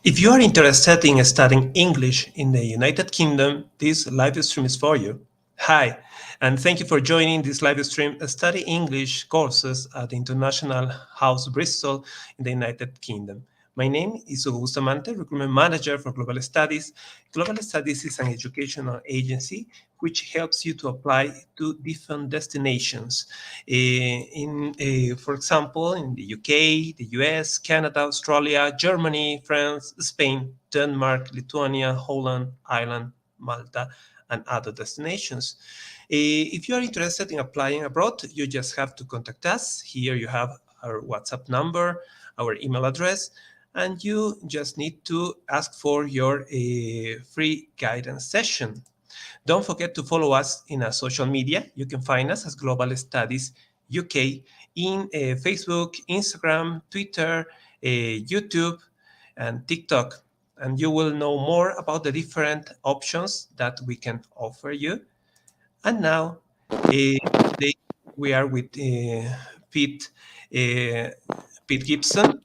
If you are interested in studying English in the United Kingdom, this live stream is for you. Hi, and thank you for joining this live stream Study English courses at the International House Bristol in the United Kingdom. My name is Hugo Bustamante, Recruitment Manager for Global Studies. Global Studies is an educational agency which helps you to apply to different destinations. For example, in the UK, the US, Canada, Australia, Germany, France, Spain, Denmark, Lithuania, Holland, Ireland, Malta, and other destinations. If you are interested in applying abroad, you just have to contact us. Here you have our WhatsApp number, our email address, and you just need to ask for your free guidance session. Don't forget to follow us in our social media. You can find us as Global Studies UK in Facebook, Instagram, Twitter, YouTube, and TikTok. And you will know more about the different options that we can offer you. And now, today we are with Pete, Pete Gibson.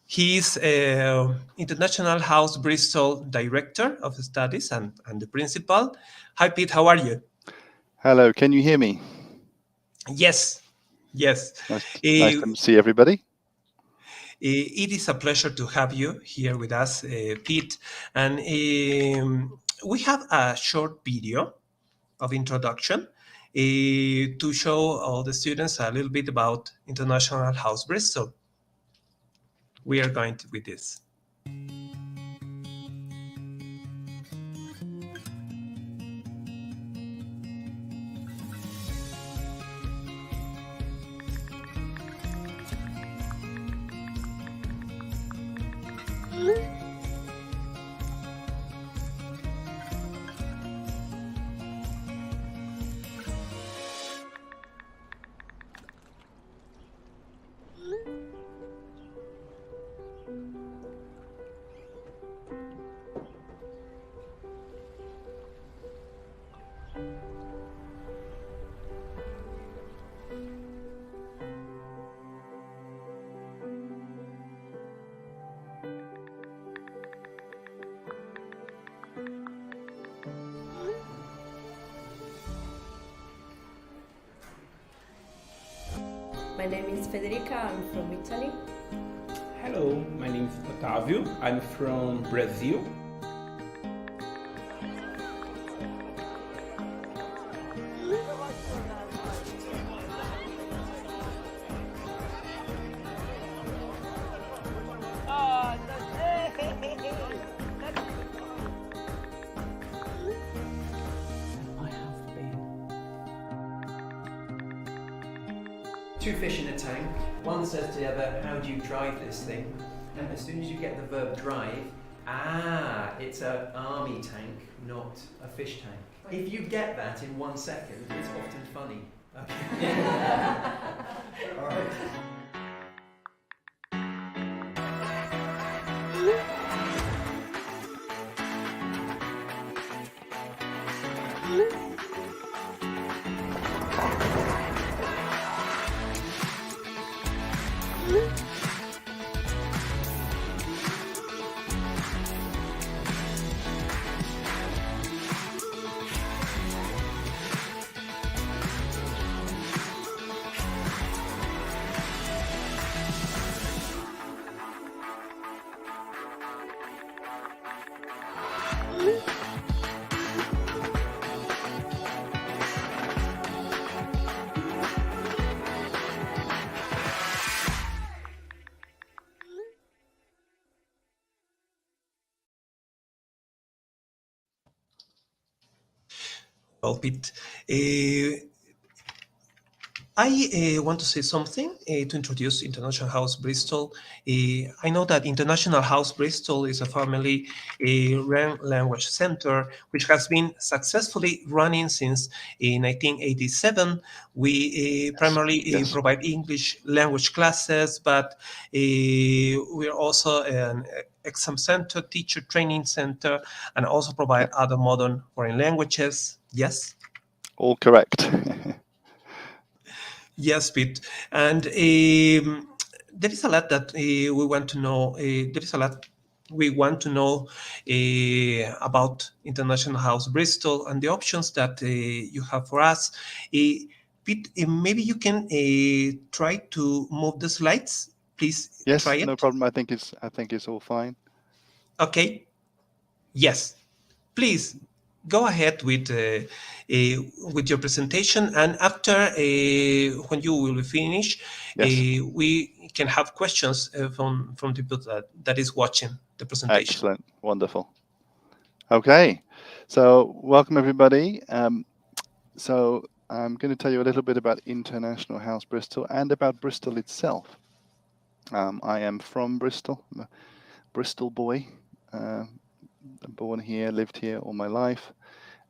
He's International House Bristol Director of Studies and the Principal. Hi, Pete, how are you? Hello, can you hear me? Yes. Nice to see everybody. It is a pleasure to have you here with us, Pete. And we have a short video of introduction to show all the students a little bit about International House Bristol. We are going to with this. My name is Federica, I'm from Italy. Hello, my name is Otávio, I'm from Brazil. Two fish in a tank. One says to the other, how do you drive this thing? And as soon as you get the verb drive, it's an army tank, not a fish tank. If you get that in 1 second, it's often funny. Okay. All right. Well, Pete, I want to say something to introduce International House Bristol. I know that International House Bristol is a family run language center which has been successfully running since 1987. We primarily provide English language classes, but we are also an exam center, teacher training center, and also provide other modern foreign languages. Yes? All correct. Yes, Pete. And there is a lot that we want to know. There is a lot we want to know about International House Bristol and the options that you have for us. Pete, maybe you can try to move the slides. Please try Yes, it. no problem. I think it's all fine. Okay. Yes. Please go ahead with your presentation, and after when you will be finished, Yes. we can have questions from the people that is watching the presentation. Excellent. Wonderful. Okay. So welcome everybody. So I'm going to tell you a little bit about International House Bristol and about Bristol itself. I am from Bristol. I'm a Bristol boy. Born here, lived here all my life,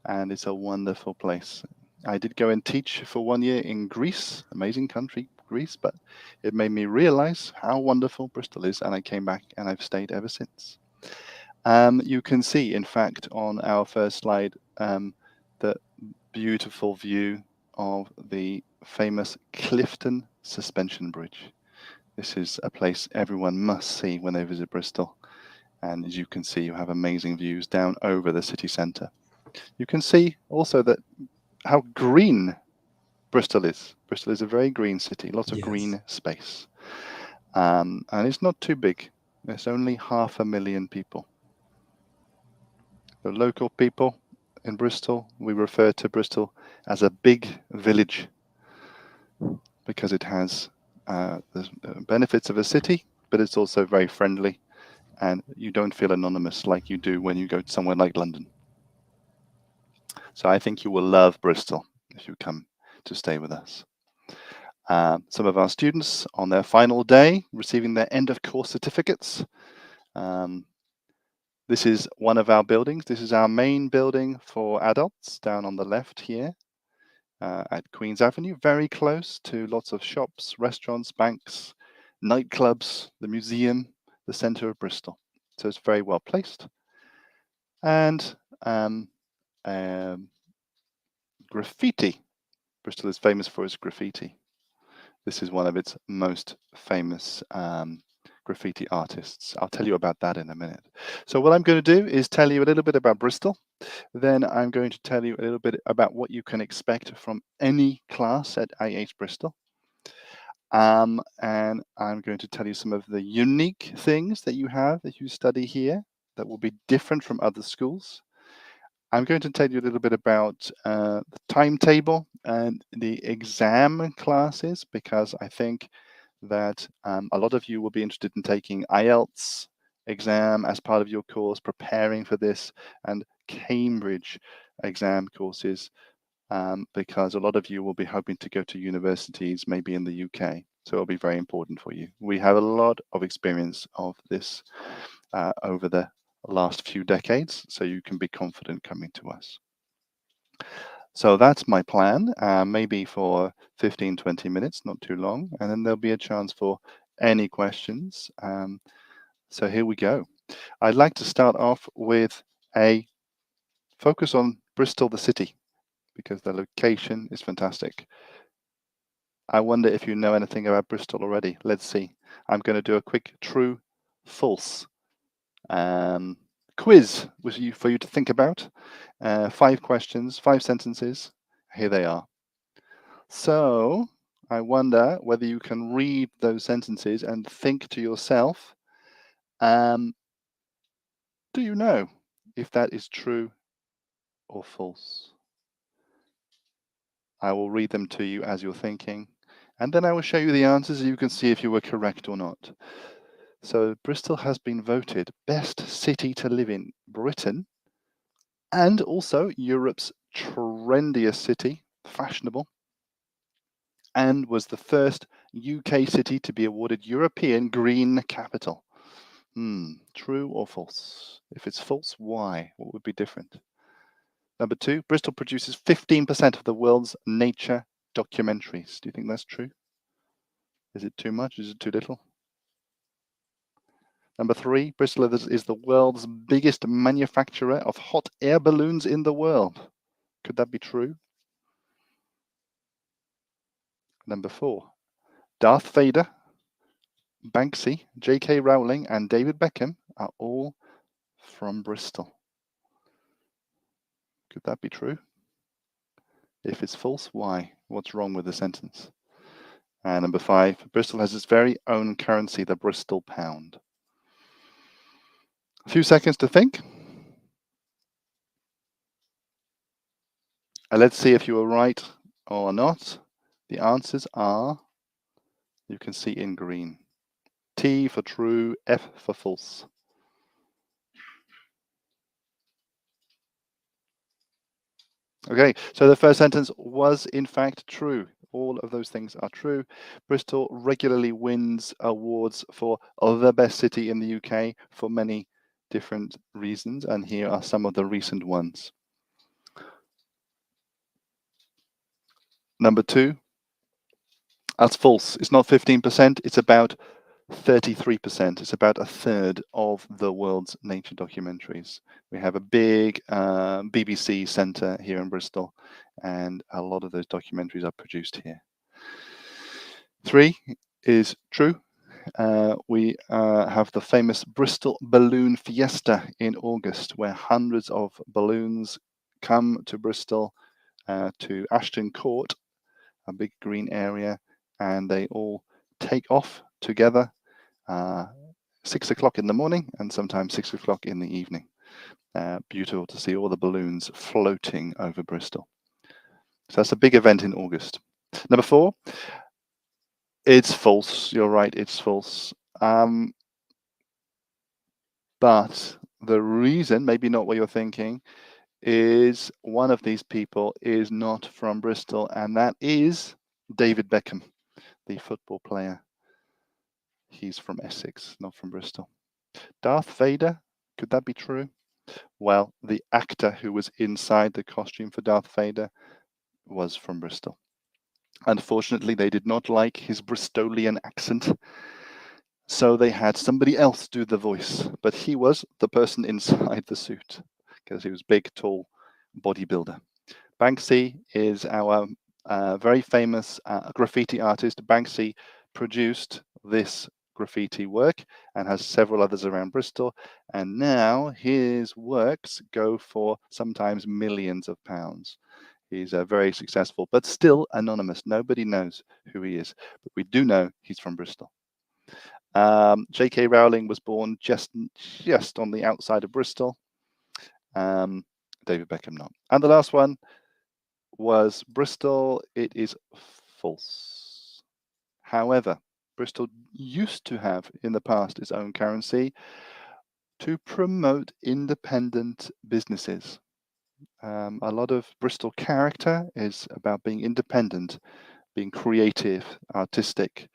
and it's a wonderful place. I did go and teach for 1 year in Greece, amazing country, Greece, but it made me realize how wonderful Bristol is, and I came back and I've stayed ever since. You can see, in fact, on our first slide, the beautiful view of the famous Clifton suspension bridge. This is a place everyone must see when they visit Bristol. And as you can see, you have amazing views down over the city centre. You can see also that how green Bristol is. Bristol is a very green city, lots of green space. And it's not too big. There's only 500,000 people. The local people in Bristol, we refer to Bristol as a big village because it has the benefits of a city, but it's also very friendly, and you don't feel anonymous like you do when you go to somewhere like London. So I think you will love Bristol if you come to stay with us. Some of our students on their final day receiving their end of course certificates. This is one of our buildings. This is our main building for adults down on the left here at Queen's Avenue, very close to lots of shops, restaurants, banks, nightclubs, the museum, the centre of Bristol. So it's very well placed. And graffiti. Bristol is famous for its graffiti. This is one of its most famous graffiti artists. I'll tell you about that in a minute. So what I'm going to do is tell you a little bit about Bristol. Then I'm going to tell you a little bit about what you can expect from any class at IH Bristol. And I'm going to tell you some of the unique things that you have that you study here that will be different from other schools. I'm going to tell you a little bit about the timetable and the exam classes, because I think that a lot of you will be interested in taking IELTS exam as part of your course, preparing for this, and Cambridge exam courses, because a lot of you will be hoping to go to universities, maybe in the UK. So it'll be very important for you. We have a lot of experience of this over the last few decades, so you can be confident coming to us. So that's my plan, maybe for 15-20 minutes, not too long, and then there'll be a chance for any questions. So here we go. I'd like to start off with a focus on Bristol, the city, because the location is fantastic. I wonder if you know anything about Bristol already. Let's see. I'm going to do a quick true, false quiz for you to think about. 5 questions, 5 sentences. Here they are. So I wonder whether you can read those sentences and think to yourself, do you know if that is true or false? I will read them to you as you're thinking, and then I will show you the answers so you can see if you were correct or not. So Bristol has been voted best city to live in Britain, and also Europe's trendiest city, fashionable, and was the first UK city to be awarded European Green Capital. True or false? If it's false, why? What would be different? Number 2, Bristol produces 15% of the world's nature documentaries. Do you think that's true? Is it too much? Is it too little? Number 3, Bristol is the world's biggest manufacturer of hot air balloons in the world. Could that be true? Number 4, Darth Vader, Banksy, J.K. Rowling, and David Beckham are all from Bristol. Could that be true? If it's false, why? What's wrong with the sentence? And number 5, Bristol has its very own currency, the Bristol pound. A few seconds to think. And let's see if you were right or not. The answers are, you can see in green. T for true, F for false. Okay, so the first sentence was in fact true. All of those things are true. Bristol regularly wins awards for the best city in the UK for many different reasons, and here are some of the recent ones. Number 2, that's false. It's not 15%, it's about 33%. It's about a third of the world's nature documentaries. We have a big BBC centre here in Bristol, and a lot of those documentaries are produced here. 3 is true. We have the famous Bristol Balloon Fiesta in August, where hundreds of balloons come to Bristol, to Ashton Court, a big green area, and they all take off together 6 o'clock in the morning and sometimes 6 o'clock in the evening. Beautiful to see all the balloons floating over Bristol. So that's a big event in August. Number 4, it's false. You're right, it's false. But the reason, maybe not what you're thinking, is one of these people is not from Bristol, and that is David Beckham, the football player. He's from Essex, not from Bristol. Darth Vader, could that be true? Well, the actor who was inside the costume for Darth Vader was from Bristol. Unfortunately, they did not like his Bristolian accent, so they had somebody else do the voice, but he was the person inside the suit because he was big, tall bodybuilder. Banksy is our very famous graffiti artist. Banksy produced this graffiti work and has several others around Bristol, and now his works go for sometimes millions of pounds. He's very successful, but still anonymous. Nobody knows who he is, but we do know he's from Bristol. J.K. Rowling was born just on the outside of Bristol. David Beckham not. And the last one was Bristol. It is false. However, Bristol used to have in the past its own currency to promote independent businesses. A lot of Bristol character is about being independent, being creative, artistic.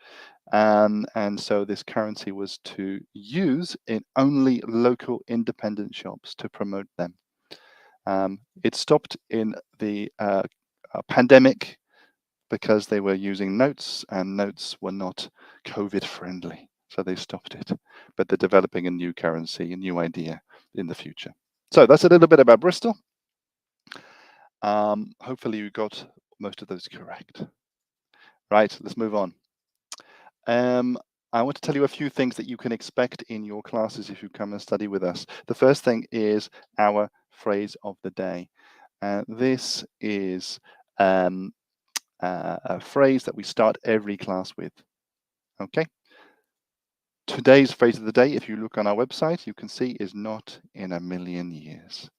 And so this currency was to use in only local independent shops to promote them. It stopped in the pandemic because they were using notes, and notes were not COVID friendly, so they stopped it. But they're developing a new currency, a new idea in the future. So that's a little bit about Bristol. Hopefully you got most of those correct. Right, let's move on. I want to tell you a few things that you can expect in your classes if you come and study with us. The first thing is our phrase of the day. This is a phrase that we start every class with. Okay. Today's phrase of the day, if you look on our website, you can see is not in a million years.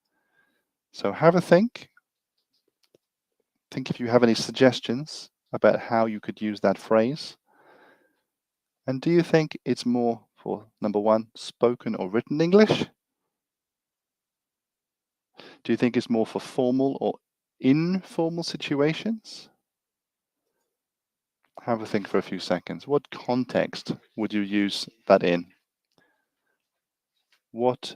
So have a think. Think if you have any suggestions about how you could use that phrase. And do you think it's more for, number 1, spoken or written English? Do you think it's more for formal or informal situations? Have a think for a few seconds. What context would you use that in? What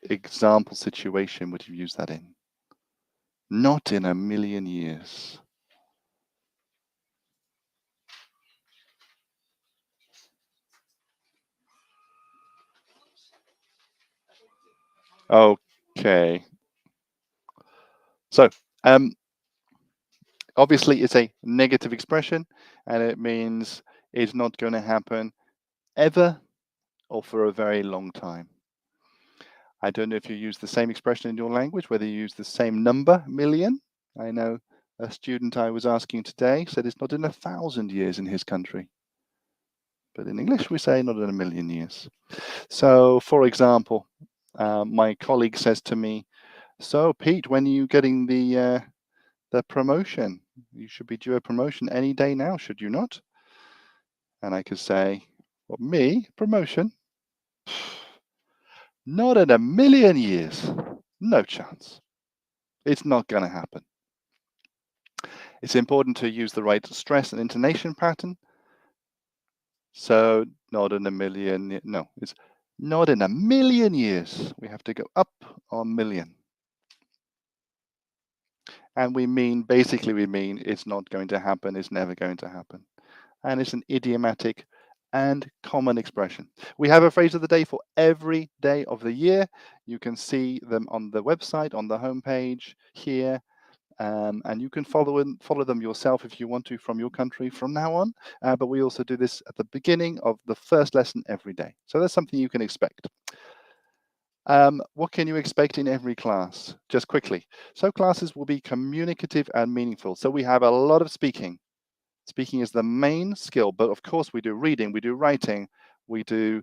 example situation would you use that in? Not in a million years. Okay. So, obviously it's a negative expression, and it means it's not going to happen ever or for a very long time. I don't know if you use the same expression in your language, whether you use the same number, million. I know a student I was asking today said it's not in 1,000 years in his country. But in English, we say not in 1,000,000 years. So, for example, my colleague says to me, "So, Pete, when are you getting the promotion? You should be due a promotion any day now, should you not?" And I could say, "Well, me? Promotion? Not in 1,000,000 years. No chance. It's not going to happen." It's important to use the right stress and intonation pattern. So, not in 1,000,000, no, it's not in 1,000,000 years. We have to go up on million. And we mean, basically we mean it's not going to happen, it's never going to happen. And it's an idiomatic and common expression. We have a phrase of the day for every day of the year. You can see them on the website, on the homepage here. And you can follow them yourself if you want to from your country from now on. But we also do this at the beginning of the first lesson every day. So that's something you can expect. What can you expect in every class? Just quickly. So classes will be communicative and meaningful. So we have a lot of speaking. Speaking is the main skill, but of course we do reading, we do writing, we do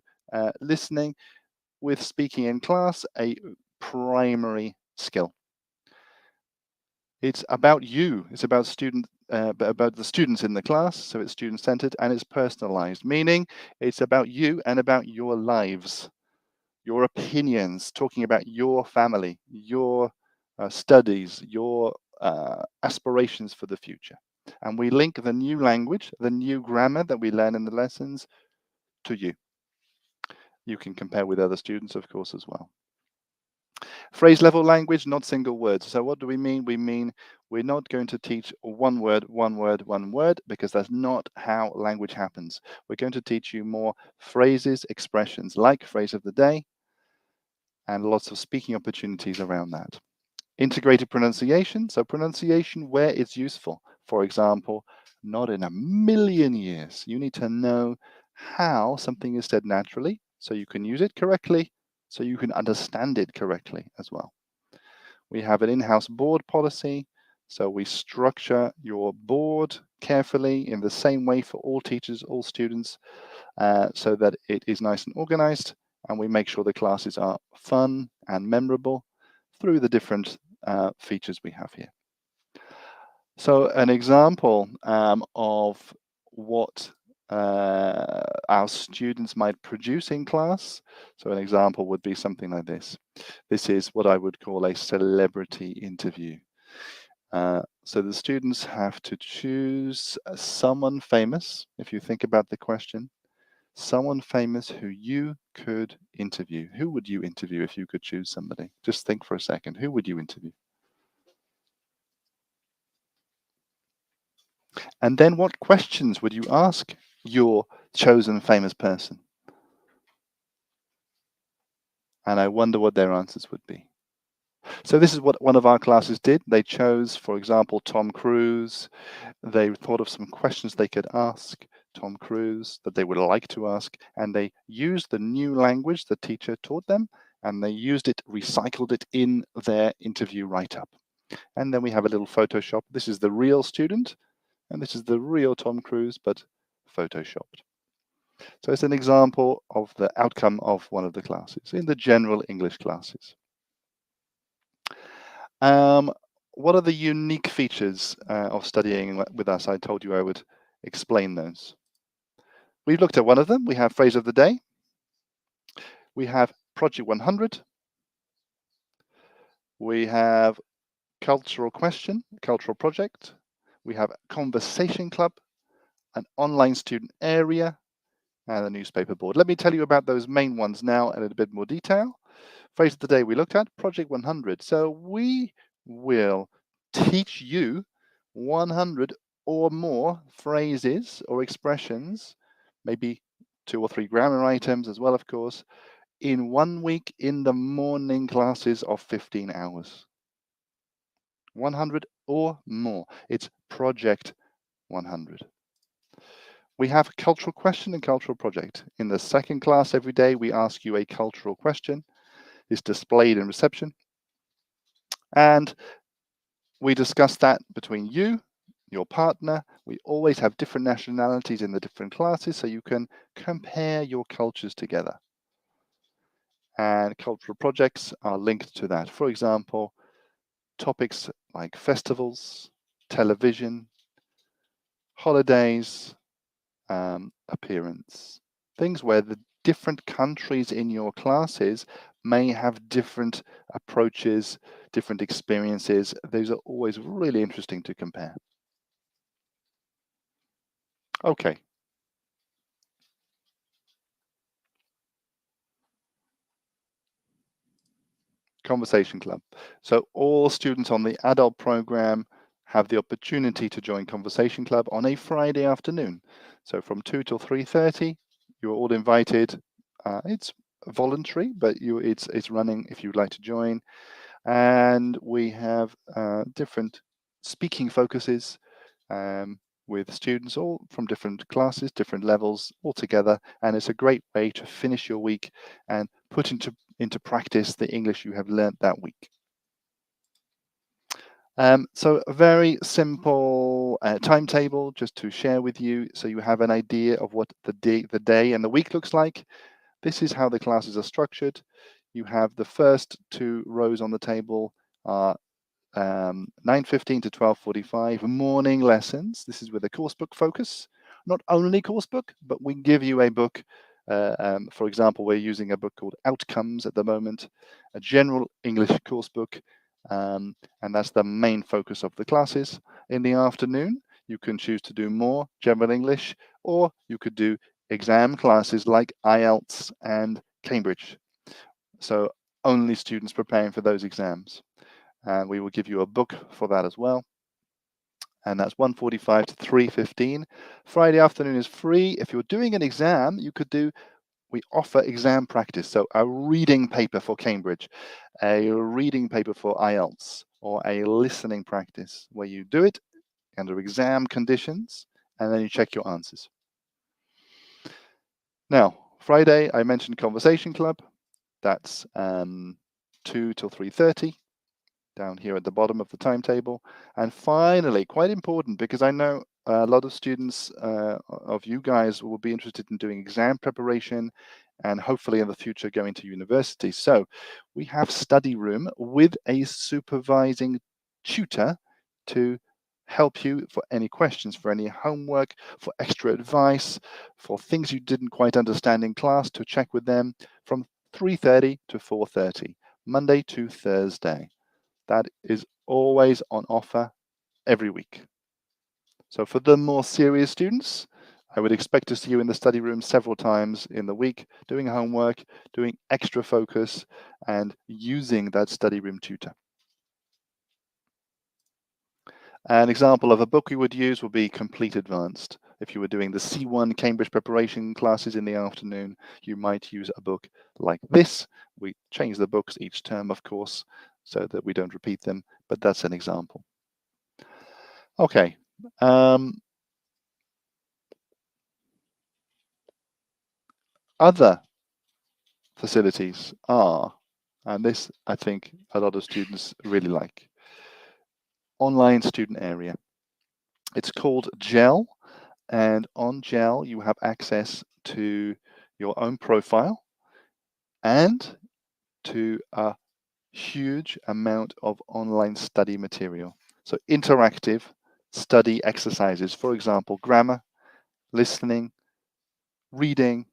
listening, with speaking in class a primary skill. It's about you. It's about about the students in the class. So it's student-centered and it's personalized, meaning it's about you and about your lives, your opinions, talking about your family, your studies, your aspirations for the future. And we link the new language, the new grammar that we learn in the lessons to you. You can compare with other students, of course, as well. Phrase level language, not single words. So what do we mean? We mean we're not going to teach one word, because that's not how language happens. We're going to teach you more phrases, expressions, like phrase of the day, and lots of speaking opportunities around that. Integrated pronunciation. So pronunciation where it's useful. For example, not in 1,000,000 years. You need to know how something is said naturally, so you can use it correctly, so you can understand it correctly as well. We have an in-house board policy, so we structure your board carefully in the same way for all teachers, all students, so that it is nice and organized, and we make sure the classes are fun and memorable through the different features we have here. So an example of what our students might produce in class. So an example would be something like this. This is what I would call a celebrity interview. So the students have to choose someone famous, if you think about the question, someone famous who you could interview. Who would you interview if you could choose somebody? Just think for a second. Who would you interview? And then what questions would you ask your chosen famous person? And I wonder what their answers would be. So this is what one of our classes did. They chose, for example, Tom Cruise. They thought of some questions they could ask Tom Cruise that they would like to ask, and they used the new language the teacher taught them, and they used it, recycled it in their interview write-up. And then we have a little Photoshop. This is the real student, and this is the real Tom Cruise, but Photoshopped. So it's an example of the outcome of one of the classes in the general English classes. What are the unique features of studying with us? I told you I would explain those. We've looked at one of them. We have phrase of the day. We have Project 100. We have cultural question, cultural project. We have conversation club, an online student area, and a newspaper board. Let me tell you about those main ones now in a bit more detail. Phrase of the day we looked at, Project 100. So we will teach you 100 or more phrases or expressions, maybe 2 or 3 grammar items as well, of course, in 1 week in the morning classes of 15 hours. 100 or more. It's Project 100. we have a cultural question and cultural project. In the second class every day, we ask you a cultural question. It's displayed in reception. And we discuss that between you, your partner. We always have different nationalities in the different classes, so you can compare your cultures together. And cultural projects are linked to that. For example, topics like festivals, television, holidays, appearance, things where the different countries in your classes may have different approaches, different experiences. Those are always really interesting to compare. Okay. Conversation Club. So all students on the adult program have the opportunity to join Conversation Club on a Friday afternoon. So from 2 till 3:30, you're all invited. It's voluntary, but it's running if you'd like to join. And we have different speaking focuses with students all from different classes, different levels all together. And it's a great way to finish your week and put into practice the English you have learnt that week. So a very simple timetable just to share with you so you have an idea of what the day and the week looks like. This is how the classes are structured. You have the first two rows on the table are 9:15 to 12:45 morning lessons. This is with a course book focus. Not only course book, but we give you a book. For example, we're using a book called Outcomes at the moment, a general English course book, and that's the main focus of the classes. In the afternoon, you can choose to do more general English, or you could do exam classes like IELTS and Cambridge. So only students preparing for those exams. And we will give you a book for that as well. And that's 1:45 to 3:15. Friday afternoon is free. If you're doing an exam, we offer exam practice. So a reading paper for Cambridge, a reading paper for IELTS, or a listening practice where you do it under exam conditions and then you check your answers. Now, Friday, I mentioned Conversation Club. That's 2 till 3:30. Down here at the bottom of the timetable. And finally, quite important, because I know a lot of students of you guys will be interested in doing exam preparation and hopefully in the future going to university. So we have study room with a supervising tutor to help you for any questions, for any homework, for extra advice, for things you didn't quite understand in class, to check with them from 3:30 to 4:30, Monday to Thursday. That is always on offer every week. So for the more serious students, I would expect to see you in the study room several times in the week, doing homework, doing extra focus, and using that study room tutor. An example of a book we would use would be Complete Advanced. If you were doing the C1 Cambridge preparation classes in the afternoon, you might use a book like this. We change the books each term, of course, so that we don't repeat them, but that's an example. Okay. Other facilities are, and this I think a lot of students really like, online student area. It's called GEL, and on GEL you have access to your own profile and to a huge amount of online study material. So interactive study exercises, for example, grammar, listening, reading,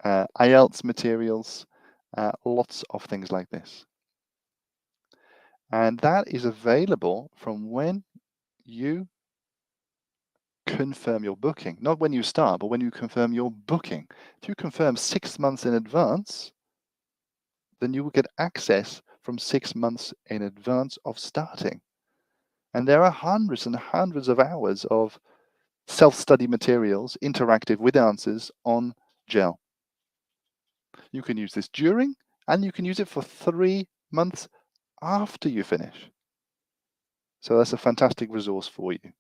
IELTS materials, lots of things like this. And that is available from when you confirm your booking, not when you start, but when you confirm your booking. If you confirm 6 months in advance, then you will get access from 6 months in advance of starting. And there are hundreds and hundreds of hours of self-study materials, interactive with answers on GEL. You can use this during, and you can use it for 3 months after you finish. So that's a fantastic resource for you.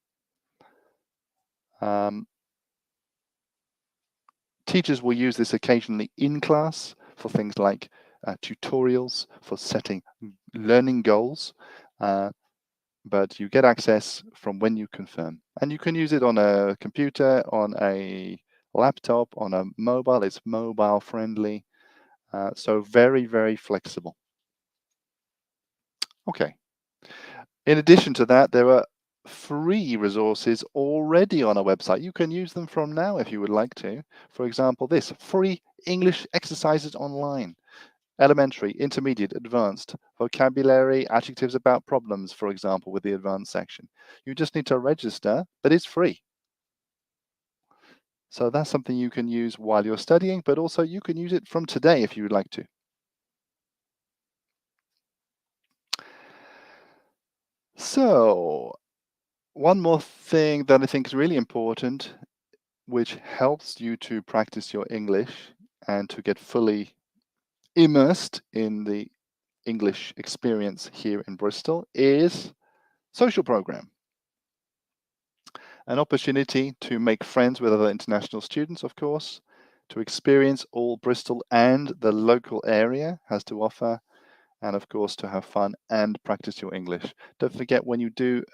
Teachers will use this occasionally in class for things like tutorials, for setting learning goals, but you get access from when you confirm. And you can use it on a computer, on a laptop, on a mobile. It's mobile friendly, so very, very flexible. Okay. In addition to that, there are free resources already on our website. You can use them from now if you would like to. For example, this free English exercises online. Elementary, intermediate, advanced, vocabulary, adjectives about problems, for example, with the advanced section. You just need to register, but it's free. So that's something you can use while you're studying, but also you can use it from today if you would like to. So one more thing that I think is really important, which helps you to practice your English and to get fully immersed in the English experience here in Bristol, is social program. An opportunity to make friends with other international students, of course, to experience all Bristol and the local area has to offer, and of course to have fun and practice your English. Don't forget, when you do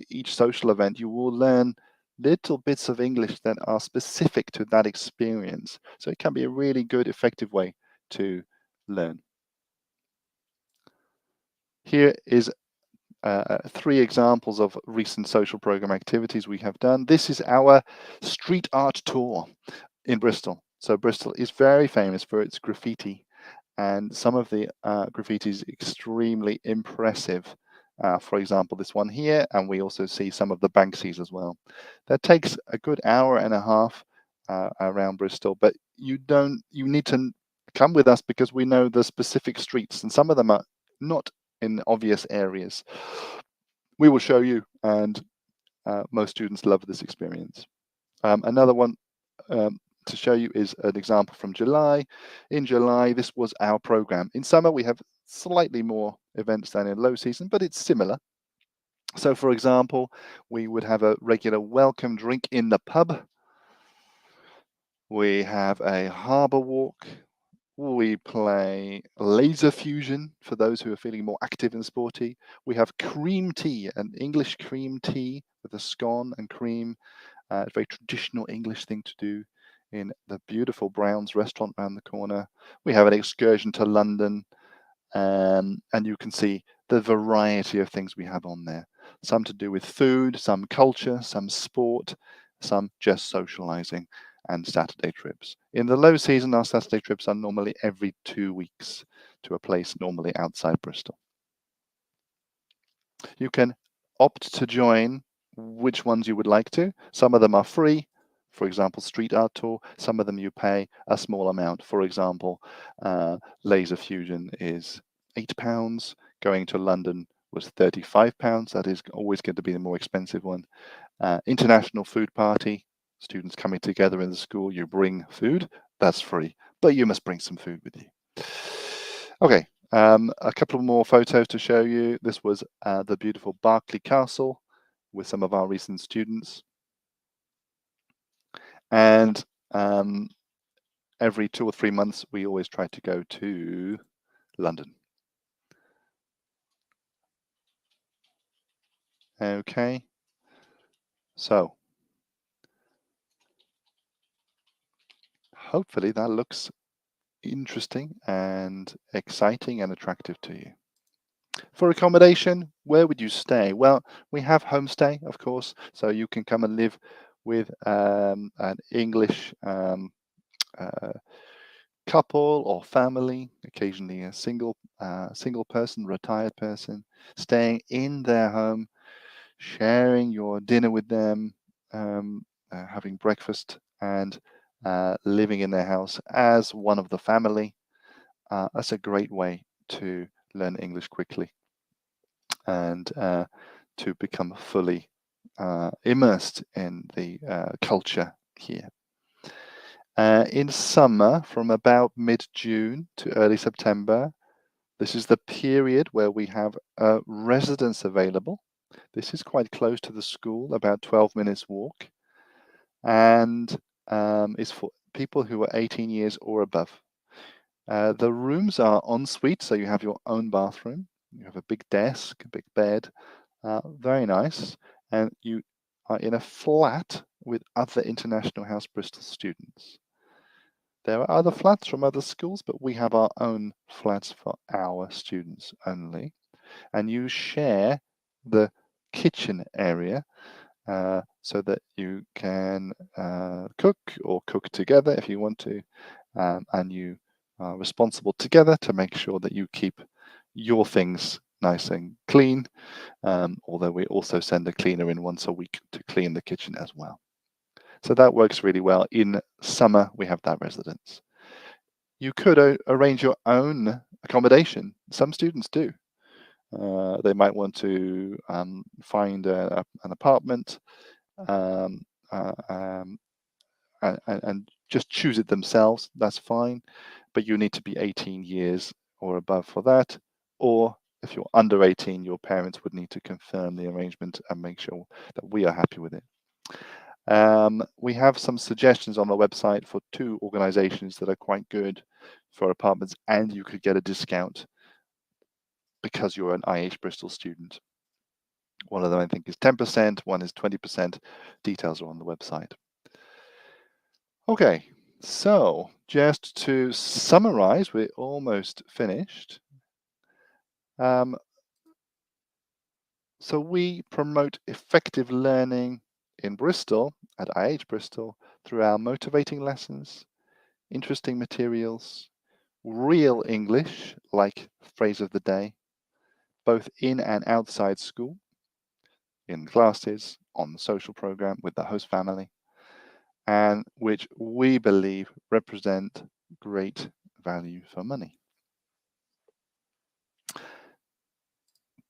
each social event, you will learn little bits of English that are specific to that experience. So it can be a really good, effective way to learn. Here is 3 examples of recent social program activities we have done. This is our street art tour in Bristol. So Bristol is very famous for its graffiti, and some of the graffiti is extremely impressive. For example, this one here, and we also see some of the Banksies as well. That takes a good hour and a half around Bristol, but you need to come with us because we know the specific streets, and some of them are not in obvious areas. We will show you, and most students love this experience. Another one to show you is an example from July. In July, this was our program. In summer, we have slightly more events than in low season, but it's similar. So, for example, we would have a regular welcome drink in the pub. We have a harbour walk. We play laser fusion for those who are feeling more active and sporty. We have cream tea, an English cream tea with a scone and cream. A very traditional English thing to do in the beautiful Brown's restaurant around the corner. We have an excursion to London, and you can see the variety of things we have on there. Some to do with food, some culture, some sport, some just socializing, and Saturday trips. In the low season, our Saturday trips are normally every 2 weeks to a place normally outside Bristol. You can opt to join which ones you would like to. Some of them are free, for example, street art tour. Some of them you pay a small amount. For example, laser fusion is £8. Going to London was £35. That is always going to be the more expensive one. International food party, students coming together in the school, you bring food, that's free, but you must bring some food with you. Okay, a couple more photos to show you. This was the beautiful Berkeley Castle with some of our recent students. And every 2 or 3 months, we always try to go to London. Okay, so hopefully that looks interesting and exciting and attractive to you. For accommodation, where would you stay? Well, we have homestay, of course, so you can come and live with an English couple or family, occasionally a single person, retired person, staying in their home, sharing your dinner with them, having breakfast, and living in their house as one of the family. That's a great way to learn English quickly and to become fully immersed in the culture here. In summer, from about mid-June to early September, this is the period where we have a residence available. This is quite close to the school, about 12 minutes walk, and is for people who are 18 years or above. The rooms are en suite, so you have your own bathroom. You have a big desk, a big bed, very nice. And you are in a flat with other International House Bristol students. There are other flats from other schools, but we have our own flats for our students only. And you share the kitchen area so that you can cook or cook together if you want to. And you are responsible together to make sure that you keep your things nice and clean, although we also send a cleaner in once a week to clean the kitchen as well. So that works really well. In summer, we have that residence. You could arrange your own accommodation. Some students do. They might want to find an apartment and just choose it themselves. That's fine, but you need to be 18 years or above for that. Or if you're under 18, your parents would need to confirm the arrangement and make sure that we are happy with it. We have some suggestions on the website for 2 organizations that are quite good for apartments, and you could get a discount because you're an IH Bristol student. One of them I think is 10%, one is 20%. Details are on the website. Okay, so just to summarize, we're almost finished. So we promote effective learning in Bristol, at IH Bristol, through our motivating lessons, interesting materials, real English, like phrase of the day, both in and outside school, in classes, on the social program with the host family, and which we believe represent great value for money.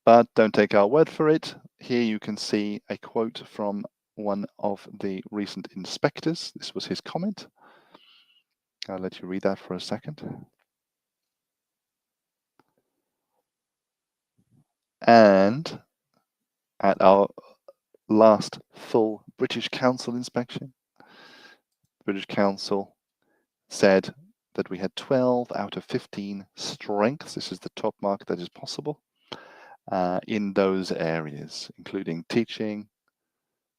But don't take our word for it. Here you can see a quote from one of the recent inspectors. This was his comment. I'll let you read that for a second. And at our last full British Council inspection, British Council said that we had 12 out of 15 strengths. This is the top mark that is possible in those areas, including teaching,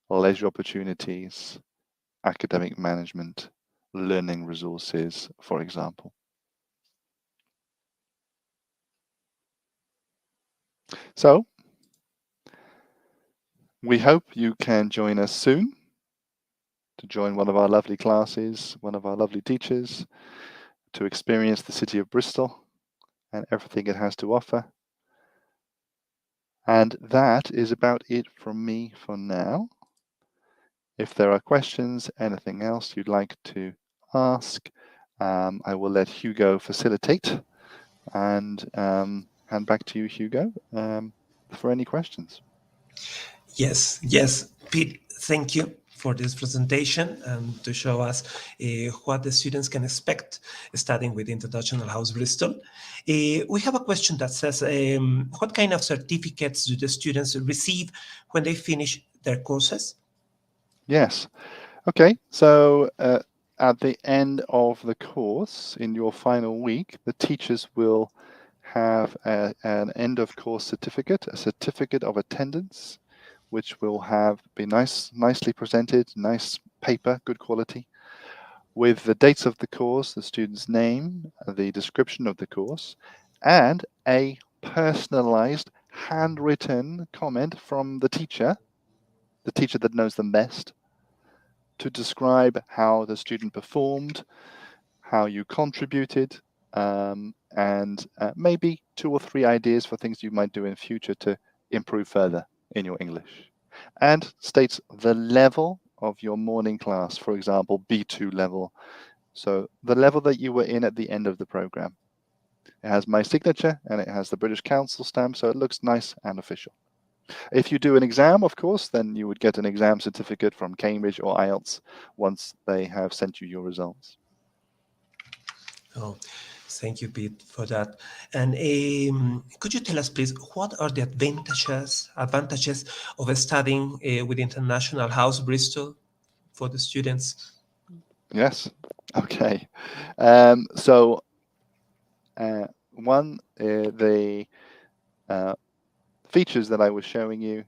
leisure opportunities, academic management, learning resources, for example. So we hope you can join us soon to join one of our lovely classes, one of our lovely teachers, to experience the city of Bristol and everything it has to offer. And that is about it from me for now. If there are questions, anything else you'd like to ask, I will let Hugo facilitate and hand back to you, Hugo, for any questions. Yes, Pete, thank you for this presentation and to show us what the students can expect studying with International House Bristol. We have a question that says, what kind of certificates do the students receive when they finish their courses? Yes. Okay, so at the end of the course, in your final week, the teachers will have an end of course certificate, a certificate of attendance, which will be nicely presented, nice paper, good quality, with the dates of the course, the student's name, the description of the course, and a personalized handwritten comment from the teacher that knows them best, to describe how the student performed, how you contributed, and maybe 2 or 3 ideas for things you might do in future to improve further in your English. And states the level of your morning class, for example, B2 level. So the level that you were in at the end of the program. It has my signature and it has the British Council stamp, so it looks nice and official. If you do an exam, of course, then you would get an exam certificate from Cambridge or IELTS once they have sent you your results. Oh, thank you, Pete, for that. And could you tell us, please, what are the advantages of studying with International House Bristol for the students? Yes. Okay. So one, the features that I was showing you,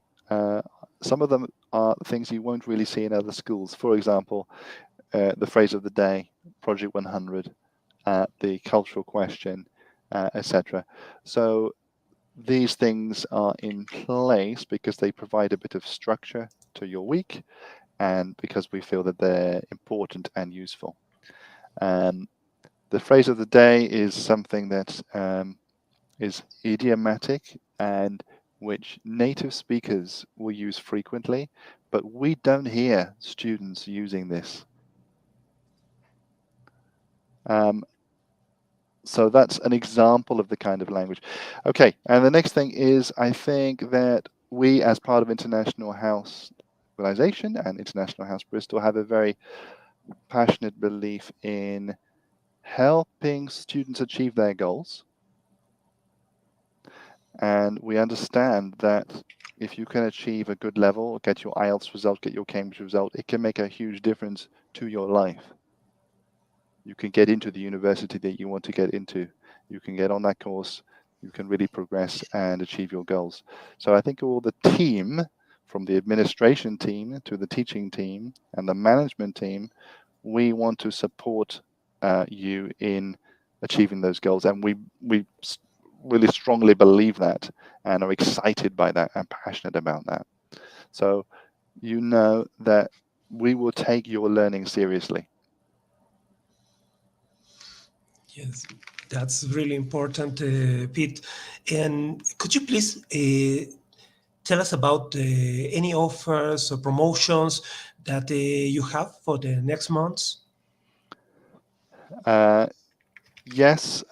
some of them are things you won't really see in other schools. For example, the phrase of the day, Project 100, the cultural question, etc. So these things are in place because they provide a bit of structure to your week, and because we feel that they're important and useful. The phrase of the day is something that is idiomatic and which native speakers will use frequently, but we don't hear students using this. So that's an example of the kind of language. Okay, and the next thing is, I think that we, as part of International House Organization and International House Bristol, have a very passionate belief in helping students achieve their goals. And we understand that if you can achieve a good level, get your IELTS result, get your Cambridge result, it can make a huge difference to your life. You can get into the university that you want to get into. You can get on that course. You can really progress and achieve your goals. So I think all the team, from the administration team to the teaching team and the management team, we want to support you in achieving those goals. And we really strongly believe that and are excited by that and passionate about that. So you know that we will take your learning seriously. Yes, that's really important, Pete. And could you please tell us about any offers or promotions that you have for the next months? Yes,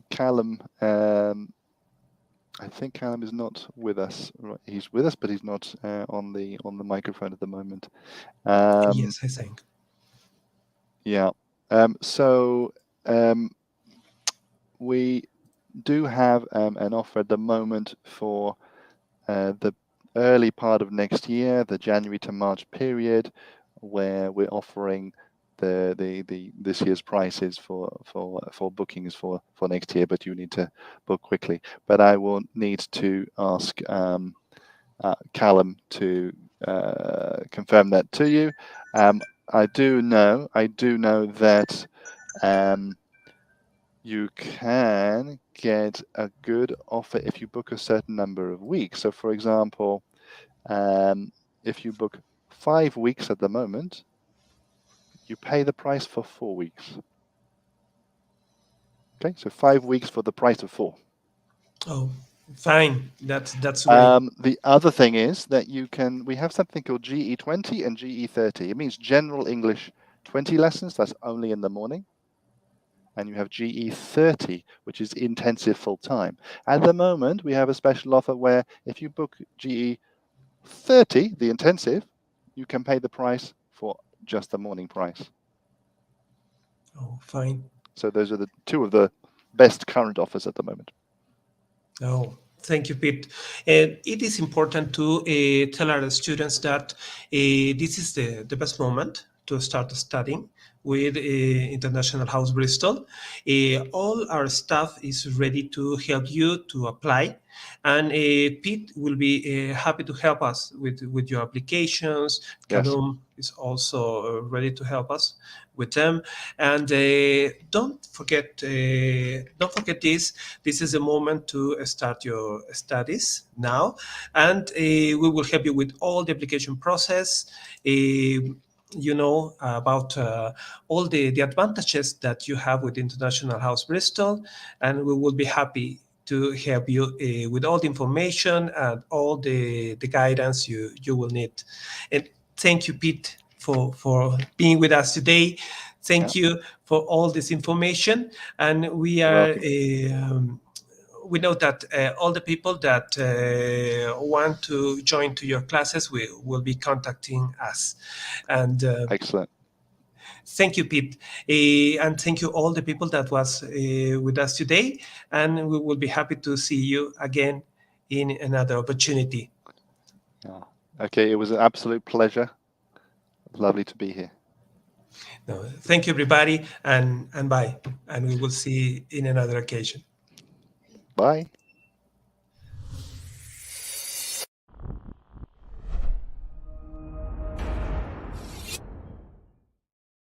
Callum. I think Callum is not with us. He's with us, but he's not on the microphone at the moment. Yes, I think. Yeah. So we do have an offer at the moment for the early part of next year, the January to March period, where we're offering this year's prices for bookings for next year, but you need to book quickly. But I will need to ask Callum to confirm that to you. I do know that you can get a good offer if you book a certain number of weeks. So, for example, if you book 5 weeks at the moment, you pay the price for 4 weeks. Okay, so 5 weeks for the price of 4. Oh, fine. That's great. The other thing is that we have something called GE20 and GE30. It means General English 20 lessons. That's only in the morning. And you have GE30, which is intensive full time. At the moment, we have a special offer where if you book GE30, the intensive, you can pay the price for just the morning price. Oh, fine. So those are the two of the best current offers at the moment. Oh, thank you, Pete. And it is important to tell our students that this is the best moment to start studying with International House Bristol. All our staff is ready to help you to apply, and Pete will be happy to help us with your applications. Yes. Callum is also ready to help us with them. And don't forget this. This is a moment to start your studies now, and we will help you with all the application process. About all the advantages that you have with International House Bristol, and we will be happy to help you with all the information and all the guidance you will need. And thank you, Pete, for being with us today. Thank you for all this information, and we are. We know that all the people that want to join to your classes will be contacting us. And Excellent. thank you, Pete. And thank you all the people that was with us today. And we will be happy to see you again in another opportunity. Okay, it was an absolute pleasure. Lovely to be here. No, thank you, everybody, and bye. And we will see in another occasion. Bye.